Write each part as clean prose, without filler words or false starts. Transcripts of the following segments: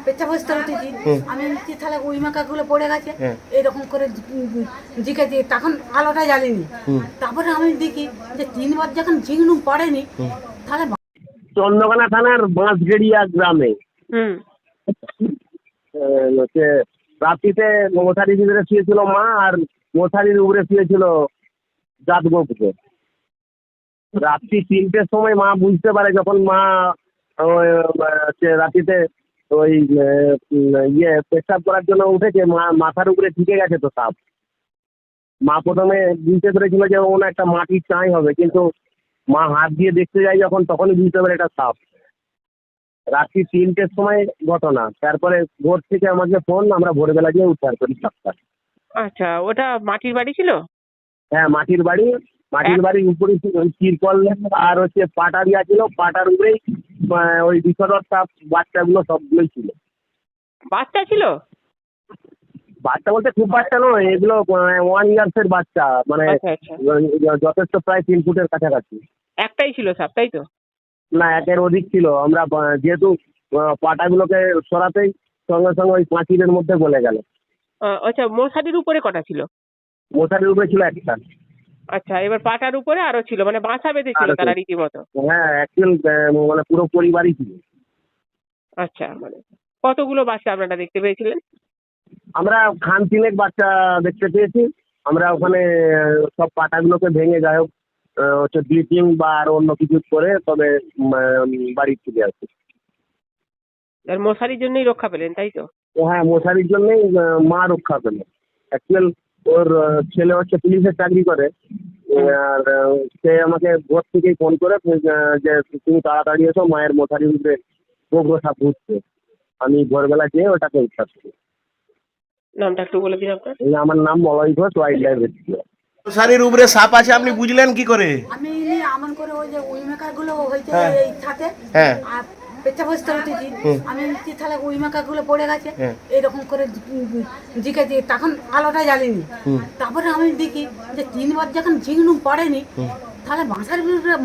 পেঁচা বসতে উঠেছি, আমি দেখছি তাহলে উইমা কাকগুলো পড়ে গেছে এরকম করে জিকেছি, তখন আলোটা জ্বালিনি। তারপরে আমি দেখি যে 3 বার যখন ঝিঙনু পড়েনি তাহলে চন্দ্রকোনা থানার বাঁশগেড়িয়া গ্রামে হচ্ছে রাত্রিতে মশারির ভিতরে শুয়েছিল মা, আর মশারির উপরে শুয়েছিল জাতগোপুকে। রাত্রি 3টের সময় মা বুঝতে পারে, যখন মা রাত্রিতে ওই পেশাব করার জন্য উঠেছে, মা মাথার উপরে ঢুকে গেছে তো সাপ। মা প্রথমে বুঝতে পেরেছিল যে ওনা একটা মাটির চাই হবে, কিন্তু মা হাত দিয়ে দেখতে যায় যখন, তখনই বুঝতে পারে এটা সাপ। রাত্রি 3টের সময় ঘটনা। তারপরে ভোর থেকে আমাকে ফোন, আমরা ভোরবেলা গিয়ে উদ্ধার করি সাপটা। আচ্ছা, ওটা মাটির বাড়ি ছিল? হ্যাঁ, মাটির বাড়ির উপরে তিরপল আর হচ্ছে পাটা দেওয়া ছিল, পাটার উপরেই ওই বিষধর সাপ বাচ্চাগুলো সবগুলোই ছিল। বাচ্চা ছিল? বাচ্চা বলতে খুব বাচ্চা নয়, এগুলো 1 ইয়ার্সের বাচ্চা, মানে যথেষ্ট প্রায় 3 ফুটের কাছাকাছি। একটাই ছিল সাপ, তাই তো? না, একের অধিক ছিল। আমরা যেহেতু পাটাগুলোকে সরাতেই সঙ্গে সঙ্গে ওই পাঁচিলের মধ্যে গলে গেল। আচ্ছা, মশারির উপরে কটা ছিল? মশারির উপরে ছিল একটা। আচ্ছা, এবার পাটার উপরে আরো ছিল, মানে বাসা বেঁধেছিল তারা রীতিমতো? হ্যাঁ, অ্যাকচুয়াল মানে পুরো পরিবারই ছিল। আচ্ছা, মানে কতগুলো বাচ্চা আপনারা দেখতে পেয়েছিলেন? আমরা খান 3 বাচ্চা দেখতে পেয়েছি। আমরা ওখানে সব পাটাগুলোকে ভেঙে যাই হোক হচ্ছে ব্লিচিং বা আর অন্য কিছু করে তবে বাড়ি ফিরে আসি। আর মশারির জন্যই রক্ষা পেলেন, তাই তো? হ্যাঁ, মশারির জন্যই মা রক্ষা পেল। অ্যাকচুয়াল ওর ছেলে হচ্ছে পুলিশের চাকরি করে, আর সে আমাকে ভোর থেকেই ফোন করে যে তুমি তাড়াতাড়ি এসো, মায়ের মশারির উপরে গোবর সাপ ঘুরছে। আমি ভোরবেলা যেয়ে ওটাকে উদ্ধার করি। নামটা একটু বলে দিন আপনার। আমার নাম Malay Ghosh, wild life rescue. মশারির উপরে সাপ আছে আপনি বুঝলেন কি করে? আমি আমন করে ওই যে উইমা গুলো হয়েছে এই ছাতে, হ্যাঁ, আর পেঁচা বসতে উঠেছি, আমি দেখছি তাহলে উইমা কাকগুলো পড়ে গেছে এরকম করে জিকেছি, তখন আলোটা জ্বালিনি। তারপরে আমি দেখি যে 3 বার যখন ঝিঙনু পড়েনি তাহলে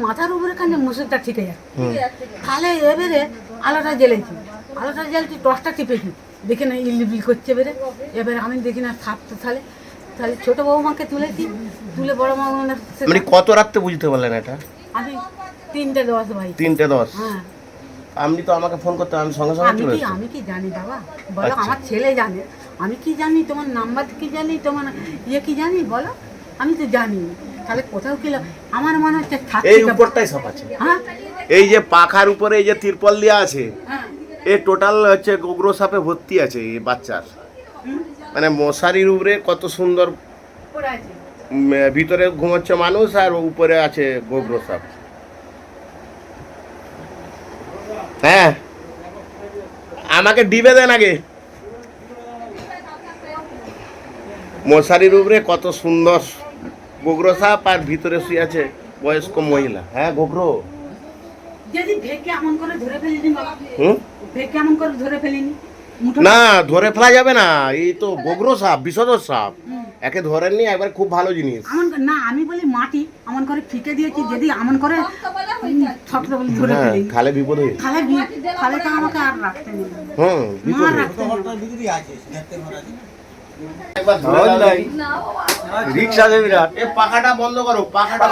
মাথার উপরে কানে মুসুরটা ঠিকে যায়। তাহলে এবারে আলোটা জ্বেলেছি, টর্চটা টিপেছি, দেখি না ইলিবিল করছে। এবারে আমি দেখি না সাপ। তো তাহলে ছোট বৌমাকে তুলেছি, তুলে বড় মা মানে কত রাত্রে বুঝতে পারলেন এটা? আমি 3:10 ভাই। 3:10? হ্যাঁ। আপনি তো আমাকে ফোন করতে, আমি সঙ্গে সঙ্গে চলে এসেছি। আমি কি জানি বাবা, বলো? আচ্ছা। আমার ছেলে জানে, আমি কি জানি? তোমার নাম্বার কি জানি, তোমার কি জানি বলো? আমি তো জানি। তাহলে কোথাও কি আমার মনে হচ্ছে এই উপরটাই সাপ আছে। হ্যাঁ, এই যে পাখার উপরে এই যে তিরপল দেওয়া আছে, হ্যাঁ, এই টোটাল হচ্ছে গোগ্রো সাপে ভর্তি আছে এই বাচ্চার। মানে মশারির উপরে কত সুন্দর, পড়ে আছে। ভিতরে ঘুমাচ্ছে মানুষ আর উপরে আছে গোগ্রো সাপ। হ্যাঁ, আমাকে ডিবে দেন আগে। মশারির উপরে কত সুন্দর গোগ্রো সাপ, আর ভিতরে শুয়ে আছে বয়স্ক মহিলা। হ্যাঁ, গোগ্রো। যদি ভেকে এমন করে ধরে ফেলিনি বাবা, হুম, ভেকে এমন করে ধরে ফেলিনি। না ধরে ফেলা যাবে না, এই তো গোগ্রো সাপ, বিষধর সাপ। একে ধরেননি, একবার খুব ভালো জিনিস। না, আমি বলি মাটি এমন করে ফিকে দিয়েছি, যদি এমন করে ছোট ধরে ফেলি তাহলে বিপদ হয়ে তাহলে তো আমাকে আর রাখতে নেই। বিপদ হয়ে। একবার ধরে দাও। রিক্সা দেবি রাত এই পাখাটা বন্ধ করো, পাখাটা